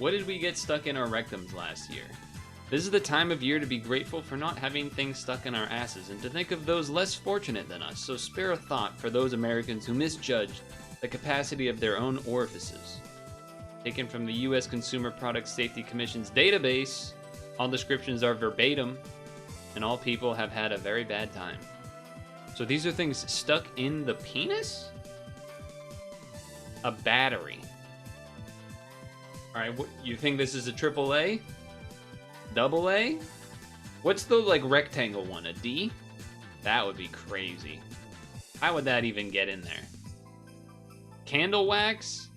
What did we get stuck in our rectums last year? This is the time of year to be grateful for not having things stuck in our asses and to think of those less fortunate than us, so spare a thought for those Americans who misjudge the capacity of their own orifices. Taken from the U.S. Consumer Product Safety Commission's database, all descriptions are verbatim, and all people have had a very bad time. So these are things stuck in the penis? A battery. All right, you think this is a AAA? Double A? What's the like rectangle one? A D? That would be crazy. How would that even get in there? Candle wax?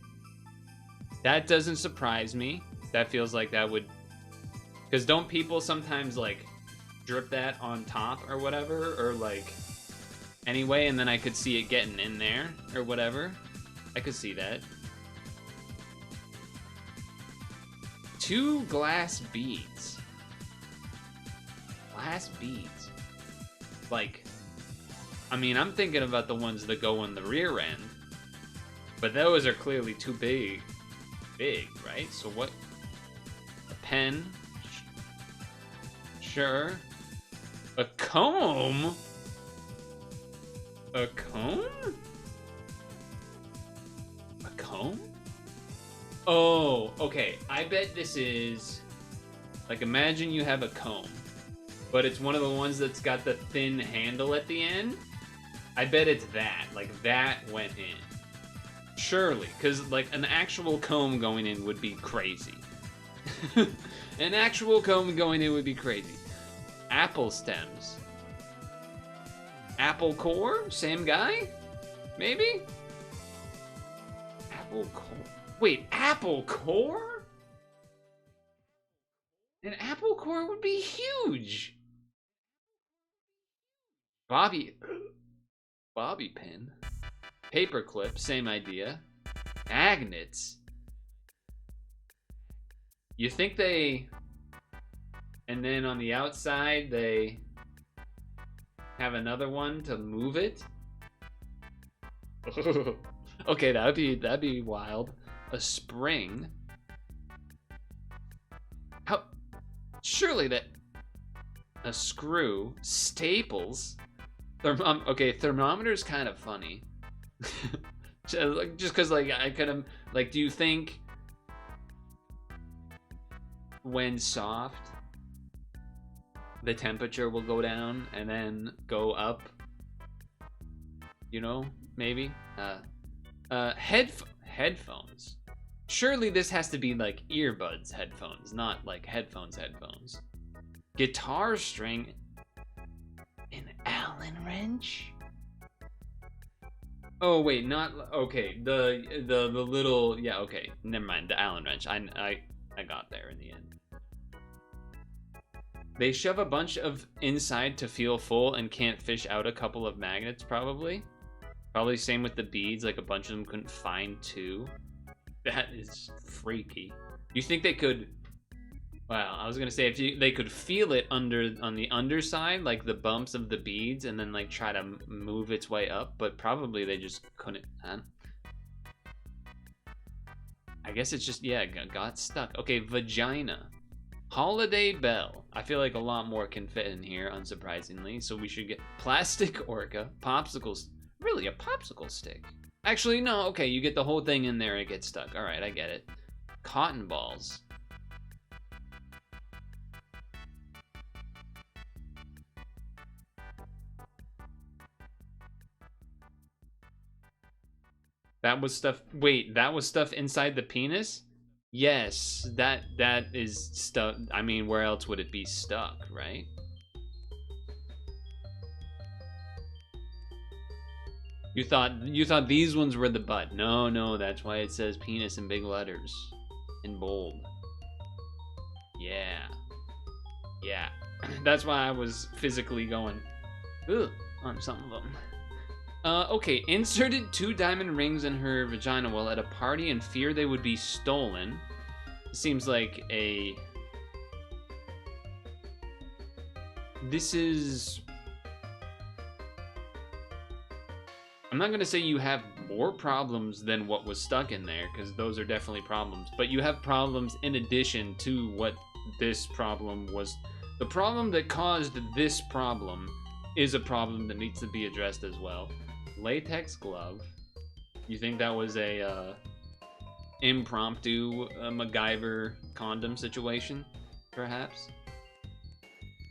That doesn't surprise me. That feels like that would... Because don't people sometimes like drip that on top or whatever? Or like... Anyway, and then I could see it getting in there or whatever. I could see that. 2 glass beads. Glass beads. Like, I mean, I'm thinking about the ones that go on the rear end. But those are clearly too big. Big, right? So what? A pen? Sure. A comb? A comb? A comb? Oh, okay. I bet this is... Like, imagine you have a comb. But it's one of the ones that's got the thin handle at the end. I bet it's that. Like, that went in. Surely. Because, like, an actual comb going in would be crazy. An actual comb going in would be crazy. Apple stems. Apple core? Same guy? Maybe? Apple core? Wait, apple core? An apple core would be huge. Bobby pin. Paperclip, same idea. Magnets. You think they... And then on the outside, they have another one to move it? Okay, that'd be wild. A spring. How? Surely that... A screw. Staples. Okay, thermometer's kind of funny. Just because, like, I could have... Like, do you think... When soft... the temperature will go down and then go up, you know, maybe. Headphones. Surely this has to be like earbuds headphones, not like headphones. Guitar string. An Allen wrench. Oh wait, not okay. The little, yeah, okay. Never mind. The Allen wrench. I got there in the end. They shove a bunch of inside to feel full and can't fish out a couple of magnets, probably. Probably same with the beads, like a bunch of them couldn't find 2. That is freaky. You think they could... Wow, I was gonna say, if they could feel it on the underside, like the bumps of the beads, and then like try to move its way up, but probably they just couldn't, huh? I guess it's just, yeah, got stuck. Okay, vagina. Holiday bell. I feel like a lot more can fit in here, unsurprisingly. So we should get plastic orca, popsicles. Really, a popsicle stick? Actually, no. Okay, you get the whole thing in there, it gets stuck. All right, I get it. Cotton balls. That was stuff. Wait, that was stuff inside the penis? Yes, that is stuff. I mean, where else would it be stuck, right? You thought these ones were the butt. No, that's why it says penis in big letters. In bold. Yeah. That's why I was physically going, ugh, on some of them. Okay, inserted 2 diamond rings in her vagina while at a party in fear they would be stolen. Seems like a... This is... I'm not gonna say you have more problems than what was stuck in there, because those are definitely problems. But you have problems in addition to what this problem was. The problem that caused this problem is a problem that needs to be addressed as well. Latex glove. You think that was a impromptu MacGyver condom situation, perhaps?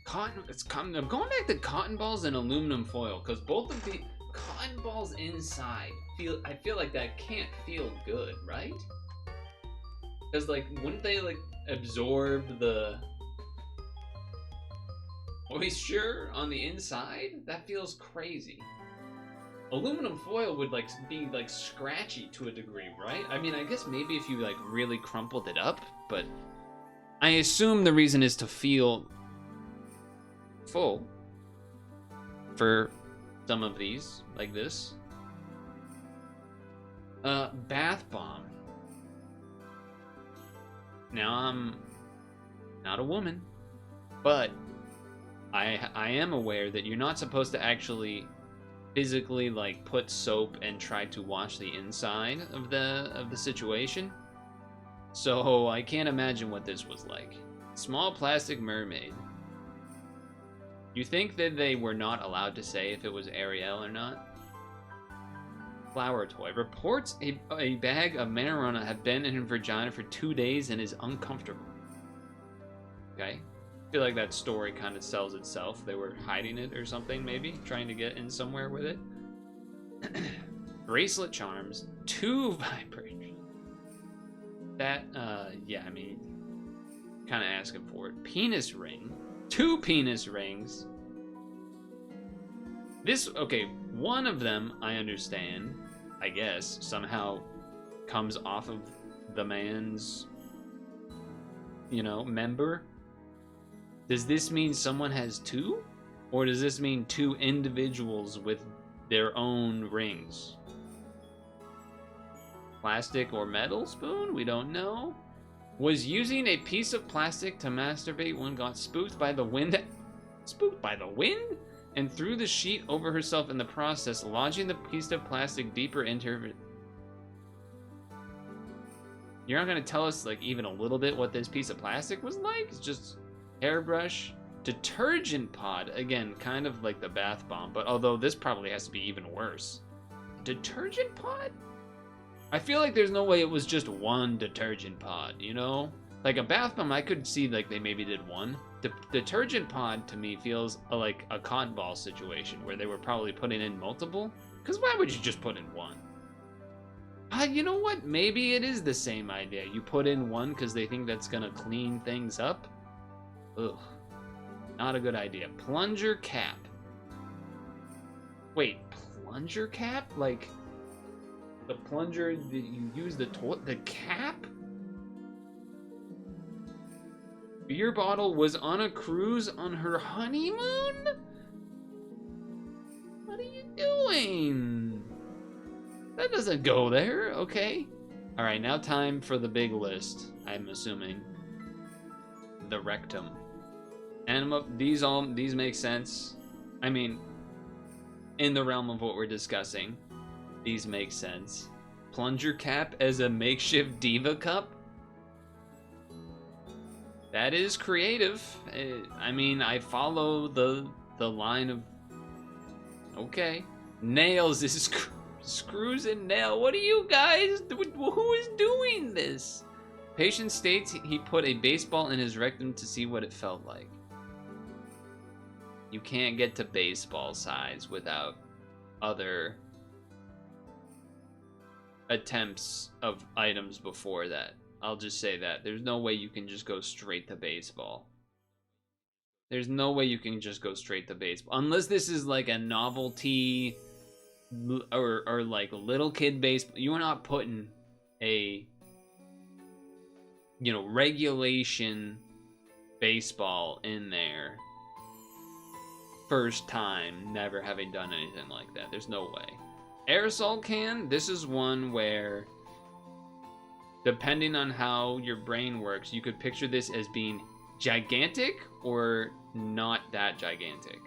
I'm going back to cotton balls and aluminum foil, because both of the cotton balls inside I feel like that can't feel good, right? Because like, wouldn't they like absorb the moisture on the inside? That feels crazy. Aluminum foil would like be like scratchy to a degree, right? I mean, I guess maybe if you like really crumpled it up, but I assume the reason is to feel full for some of these, like this. Bath bomb. Now, I'm not a woman, but I am aware that you're not supposed to actually physically like put soap and try to wash the inside of the situation. So I can't imagine what this was like. Small plastic mermaid. You think that they were not allowed to say if it was Ariel or not? Flower toy. Reports a bag of marijuana have been in her vagina for 2 days and is uncomfortable. Okay. I feel like that story kind of sells itself. They were hiding it or something, maybe? Trying to get in somewhere with it. Bracelet charms. 2 vibrators. That, yeah, I mean, kind of asking for it. Penis ring. 2 penis rings. This, okay, one of them, I understand, I guess, somehow comes off of the man's, you know, member. Does this mean someone has 2? Or does this mean 2 individuals with their own rings? Plastic or metal spoon? We don't know. Was using a piece of plastic to masturbate when got spooked by the wind. Spooked by the wind? And threw the sheet over herself in the process, lodging the piece of plastic deeper into her. You're not going to tell us, like, even a little bit what this piece of plastic was like? It's just hairbrush. Detergent pod. Again, kind of like the bath bomb, but although this probably has to be even worse. Detergent pod? I feel like there's no way it was just one detergent pod, you know? Like a bath bomb, I could see like they maybe did one. Detergent pod to me feels like a cotton ball situation where they were probably putting in multiple. Because why would you just put in one? You know what? Maybe it is the same idea. You put in one because they think that's gonna clean things up. Ugh. Not a good idea. Plunger cap. Wait, plunger cap? Like the plunger that you use the cap? Beer bottle was on a cruise on her honeymoon? What are you doing? That doesn't go there, okay. Alright, now time for the big list, I'm assuming. The rectum. These make sense. I mean, in the realm of what we're discussing, these make sense. Plunger cap as a makeshift diva cup? That is creative. I mean, I follow the line of... Okay. Nails is screws and nail. What are you guys? Who is doing this? Patient states he put a baseball in his rectum to see what it felt like. You can't get to baseball size without other attempts of items before that. I'll just say that. There's no way you can just go straight to baseball. There's no way you can just go straight to baseball. Unless this is like a novelty or like little kid baseball. You are not putting a, you know, regulation baseball in there. First time, never having done anything like that. There's no way. Aerosol can, this is one where, depending on how your brain works, you could picture this as being gigantic or not that gigantic.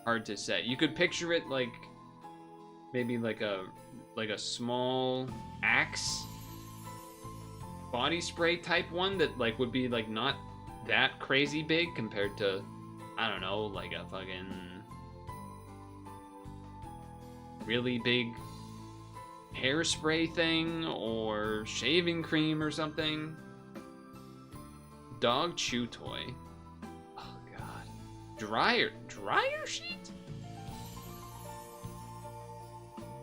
Hard to say. You could picture it like maybe like a small Axe body spray type one that like would be like not that crazy big compared to, I don't know, like a fucking really big hairspray thing or shaving cream or something. Dog chew toy. Oh god. Dryer sheet?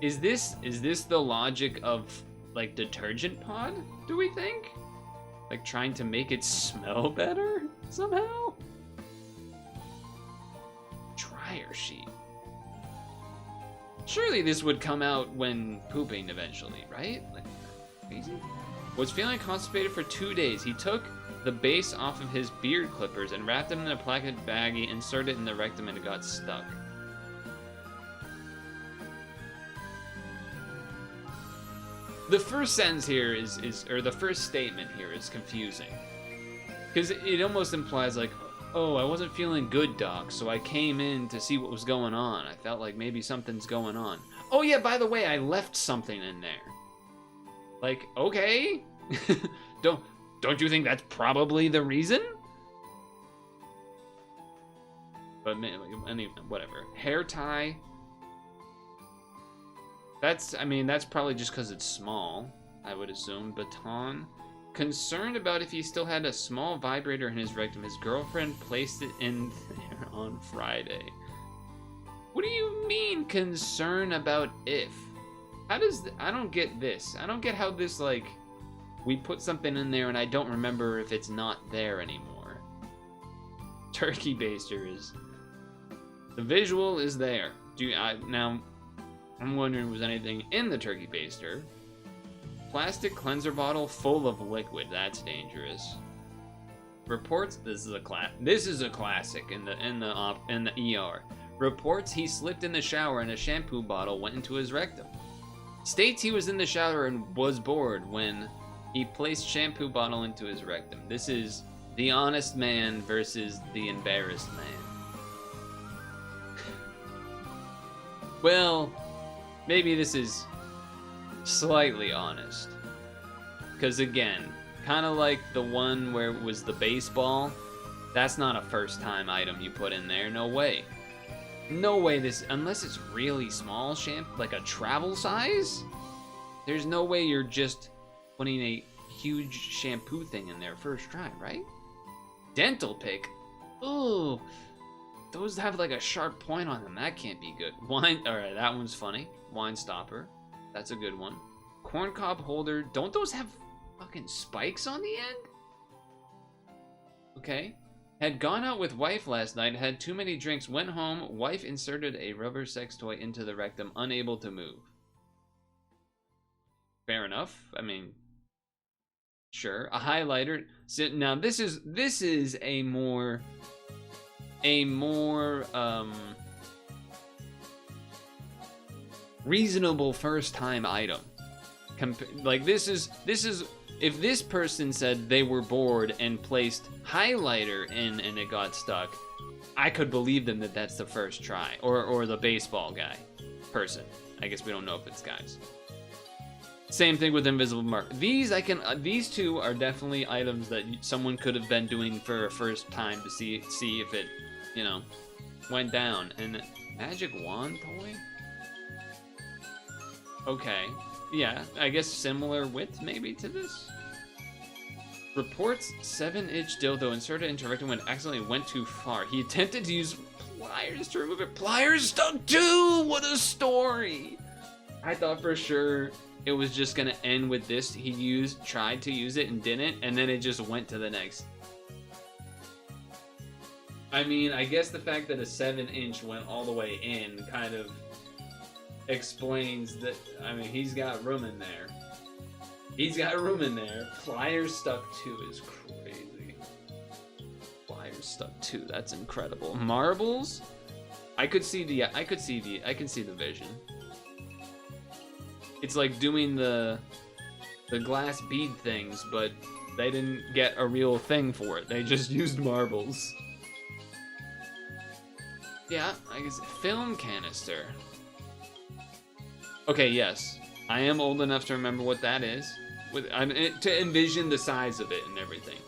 Is this the logic of like detergent pod, do we think? Like trying to make it smell better somehow? Dryer sheet. Surely this would come out when pooping eventually, right? Like, crazy? Was feeling constipated for 2 days. He took the base off of his beard clippers and wrapped them in a plastic baggie, inserted it in the rectum, and it got stuck. The first sentence here or the first statement here is confusing. Because it almost implies like, oh, I wasn't feeling good, doc, so I came in to see what was going on. I felt like maybe something's going on. Oh yeah, by the way, I left something in there. Like, okay. Don't you think that's probably the reason? But whatever. Hair tie. That's probably just because it's small, I would assume. Baton. Concerned about if he still had a small vibrator in his rectum, his girlfriend placed it in there on Friday. What do you mean, concern about if? How does... I don't get this. I don't get how this, like... We put something in there and I don't remember if it's not there anymore. Turkey baster is... The visual is there. Now... I'm wondering, was anything in the turkey baster? Plastic cleanser bottle full of liquid. That's dangerous. Reports. This is a classic in the ER. Reports he slipped in the shower and a shampoo bottle went into his rectum. States he was in the shower and was bored when he placed shampoo bottle into his rectum. This is the honest man versus the embarrassed man. Well. Maybe this is slightly honest. Because again, kind of like the one where it was the baseball, that's not a first time item you put in there, no way. No way this, unless it's really small shampoo, like a travel size, there's no way you're just putting a huge shampoo thing in there first try, right? Dental pick, ooh, those have like a sharp point on them, that can't be good. Wine, alright, that one's funny. Wine stopper. That's a good one. Corn cob holder. Don't those have fucking spikes on the end? Okay. Had gone out with wife last night, had too many drinks, went home, wife inserted a rubber sex toy into the rectum, unable to move. Fair enough. I mean, sure. A highlighter. So now this is a more reasonable first time item. Like this is if this person said they were bored and placed highlighter in and it got stuck, I could believe them that that's the first try. Or the baseball guy person. I guess we don't know if it's guys. Same thing with invisible mark. These two are definitely items that someone could have been doing for a first time to see if it, you know, went down. And magic wand toy? Okay, yeah, I guess similar width maybe to this. Reports 7-inch dildo inserted into rectum when accidentally went too far. He attempted to use pliers to remove it. Pliers stuck too! What a story! I thought for sure it was just gonna end with this. He tried to use it and didn't, and then it just went to the next. I mean, I guess the fact that a 7-inch went all the way in kind of explains that. I mean, he's got room in there. He's got room in there. Pliers stuck too is crazy. Pliers stuck too. That's incredible. Marbles. I can see the vision. It's like doing the glass bead things, but they didn't get a real thing for it. They just used marbles. Yeah, I guess film canister. Okay, yes. I am old enough to remember what that is. To envision the size of it and everything.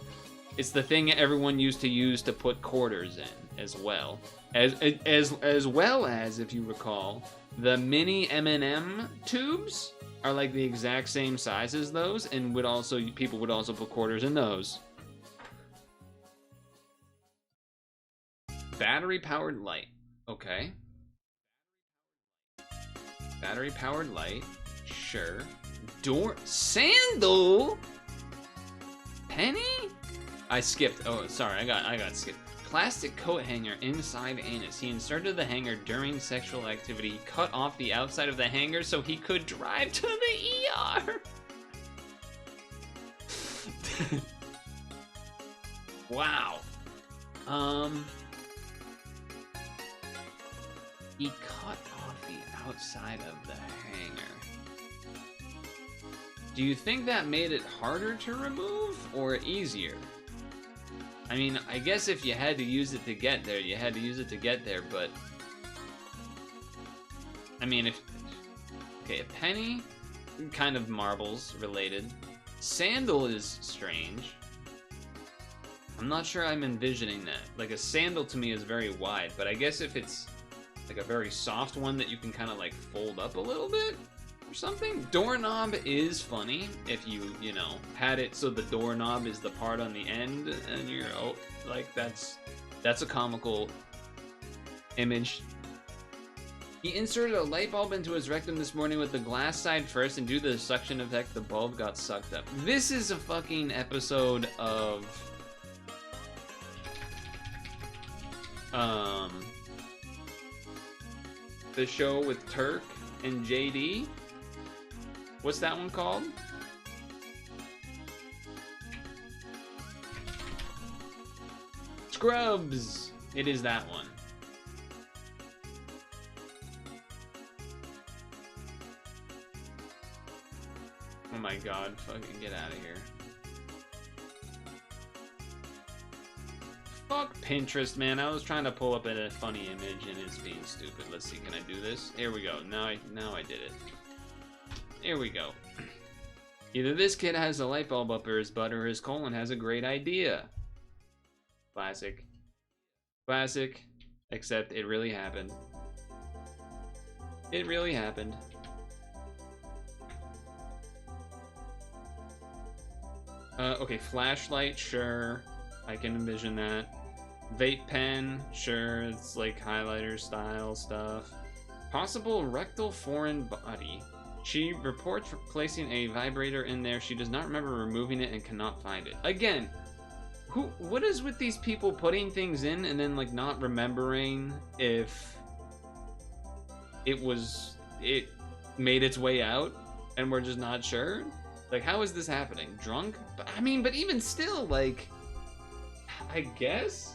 It's the thing everyone used to put quarters in as well. As well as, if you recall, the mini M&M tubes are like the exact same size as those, and people would also put quarters in those. Battery-powered light. Okay. Battery-powered light. Sure. Sandal? Penny? I skipped. Oh, sorry. I got skipped. Plastic coat hanger inside anus. He inserted the hanger during sexual activity, cut off the outside of the hanger so he could drive to the ER. Wow. He cut off the outside of the hanger. Do you think that made it harder to remove or easier? I mean, I guess if you had to use it to get there, you had to use it to get there, but... I mean, okay, a penny, kind of marbles related. Sandal is strange. I'm not sure I'm envisioning that. Like, a sandal to me is very wide, but I guess if it's like a very soft one that you can kind of like fold up a little bit or something. Doorknob is funny if you know, had it so the doorknob is the part on the end and you're, oh, like that's a comical image. He inserted a light bulb into his rectum this morning with the glass side first, and due to the suction effect, the bulb got sucked up. This is a fucking episode of the show with Turk and JD. What's that one called? Scrubs. It is that one. Oh my god, fucking get out of here. Fuck Pinterest, man. I was trying to pull up a funny image and it's being stupid. Let's see, can I do this? Here we go. Now I did it. Here we go. Either this kid has a light bulb up his butt or his colon has a great idea. Classic. Classic. Except it really happened. It really happened. Okay, flashlight, sure. I can envision that. Vape pen, sure, it's like highlighter style stuff. Possible rectal foreign body. She reports placing a vibrator in there. She does not remember removing it and cannot find it. Again, what is with these people putting things in and then like not remembering if it made its way out and we're just not sure? Like, how is this happening? Drunk? But I mean, but even still, like, I guess,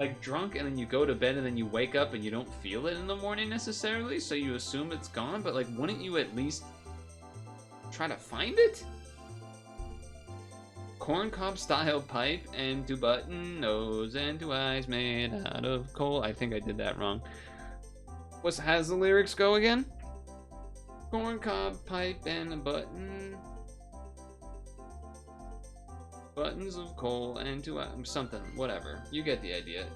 like, drunk and then you go to bed and then you wake up and you don't feel it in the morning necessarily, so you assume it's gone, but like, wouldn't you at least try to find it? Corncob style pipe and 2 button nose and 2 eyes made out of coal. I think I did that wrong. How's the lyrics go again? Corncob pipe and a button. Buttons of coal and 2 something, whatever. You get the idea.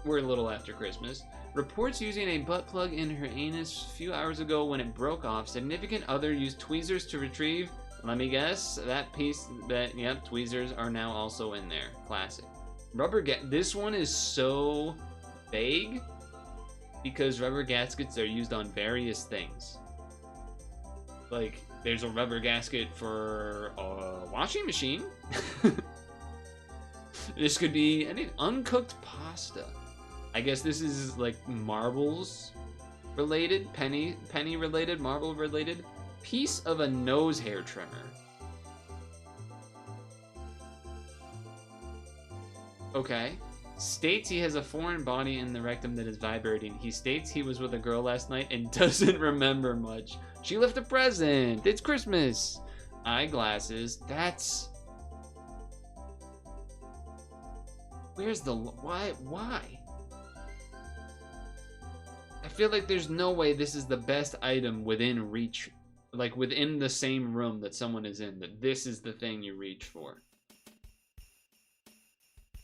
We're a little after Christmas. Reports using a butt plug in her anus a few hours ago when it broke off. Significant other used tweezers to retrieve. Let me guess, yep, tweezers are now also in there. Classic. This one is so vague because rubber gaskets are used on various things. Like, there's a rubber gasket for a washing machine. This could be any uncooked pasta. I guess this is like marbles related, penny related, marble related. Piece of a nose hair trimmer. Okay. States he has a foreign body in the rectum that is vibrating. He states he was with a girl last night and doesn't remember much. She left a present. It's Christmas. Eyeglasses. That's... Where's the... Why? I feel like there's no way this is the best item within reach like within the same room that someone is in, that this is the thing you reach for.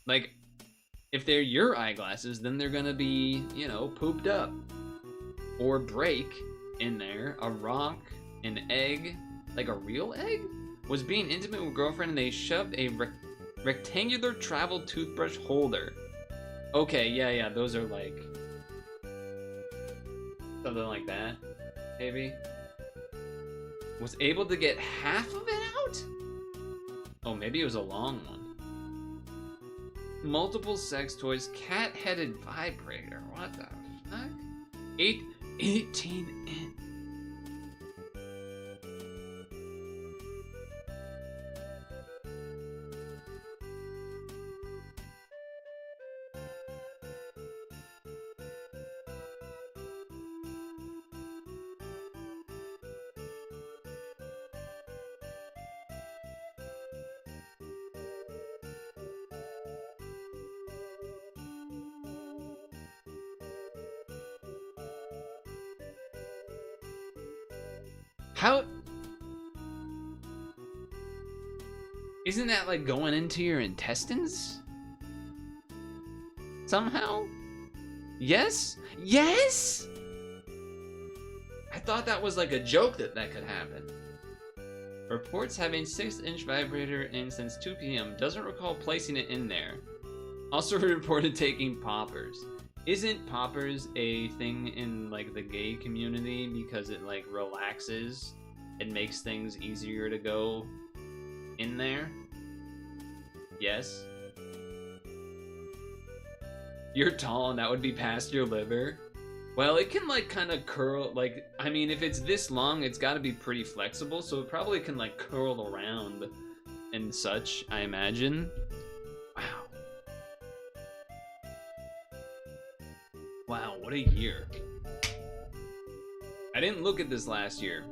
Like, if they're your eyeglasses, then they're gonna be, you know, pooped up. Or break in there. A rock, an egg, like a real egg? Was being intimate with a girlfriend and they shoved a rectangular travel toothbrush holder. Okay, yeah, those are like... something like that, maybe. Was able to get half of it out? Oh, maybe it was a long one. Multiple sex toys, cat-headed vibrator. What the fuck? 18 in. How? Isn't that like going into your intestines? Somehow? Yes? Yes? I thought that was like a joke that could happen. Reports having 6-inch vibrator in since 2 p.m. Doesn't recall placing it in there. Also reported taking poppers. Isn't poppers a thing in like the gay community because it like relaxes and makes things easier to go in there? Yes. You're tall and that would be past your liver. Well, it can like kind of curl, like, I mean, if it's this long, it's got to be pretty flexible, so it probably can like curl around and such, I imagine. Wow. Wow, what a year. I didn't look at this last year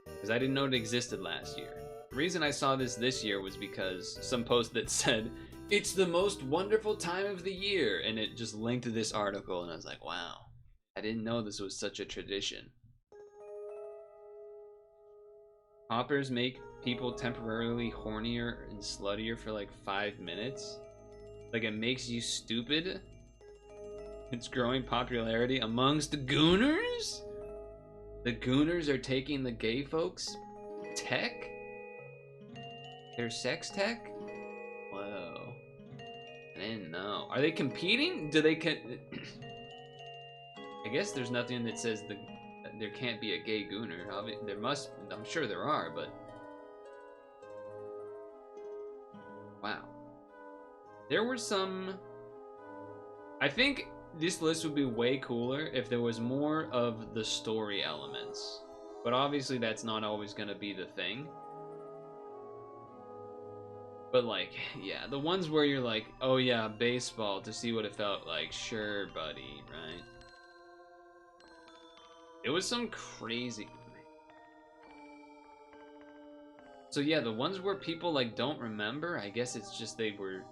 because I didn't know it existed last year. The reason I saw this year was because some post that said, "It's the most wonderful time of the year," and it just linked to this article, and I was like, wow, I didn't know this was such a tradition. Poppers make people temporarily hornier and sluttier for like 5 minutes. Like, it makes you stupid. It's growing popularity amongst the gooners? The gooners are taking the gay folks' tech? Their sex tech? Whoa. I didn't know. Are they competing? Do they I guess there's nothing that says there can't be a gay gooner. There must, I'm sure there are, but... Wow. There were some... I think this list would be way cooler if there was more of the story elements. But obviously that's not always going to be the thing. But like, yeah, the ones where you're like, oh yeah, baseball to see what it felt like. Sure, buddy, right? It was some crazy... So yeah, the ones where people like don't remember, I guess it's just they were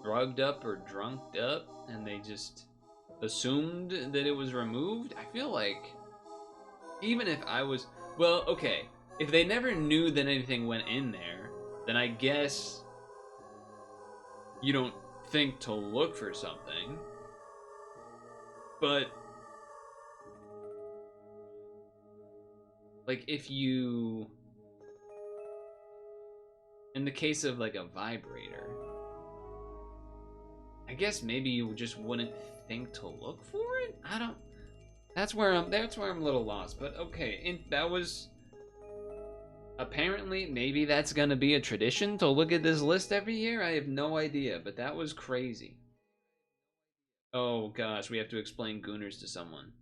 drugged up or drunked up and they just assumed that it was removed. I feel like even if I was... Well, okay, if they never knew that anything went in there, then I guess you don't think to look for something. But like if you... In the case of like a vibrator, I guess maybe you just wouldn't think to look for it? I don't... That's where I'm a little lost, but okay, and that was... Apparently, maybe that's gonna be a tradition to look at this list every year? I have no idea, but that was crazy. Oh gosh, we have to explain gooners to someone.